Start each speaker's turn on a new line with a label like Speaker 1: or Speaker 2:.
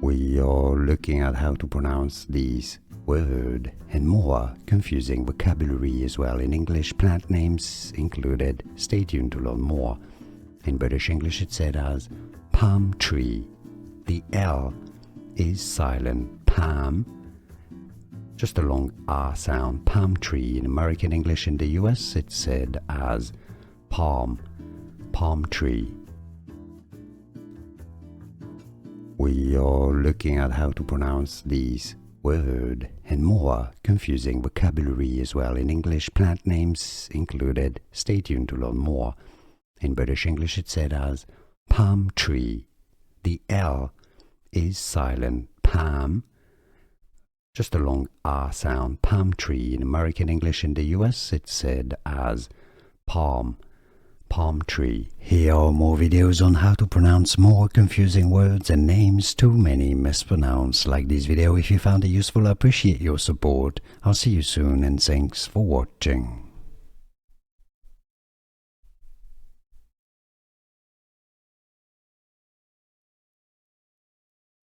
Speaker 1: We are looking at how to pronounce these word and more confusing vocabulary as well. In English, plant names included. Stay tuned to learn more. In British English, it's said as palm tree. The L is silent. Palm, just a long R sound. Palm tree. In American English, in the US, it's said as palm. Palm tree. We are looking at how to pronounce these word and more confusing vocabulary as well. In English, plant names included. Stay tuned to learn more. In British English, it's said as palm tree. The L is silent. Palm, just a long R sound. Palm tree. In American English, in the US, it's said as palm. Palm tree. Here are more videos on how to pronounce more confusing words and names too many mispronounced. Like this video if you found it useful. I appreciate your support. I'll see you soon and thanks for watching.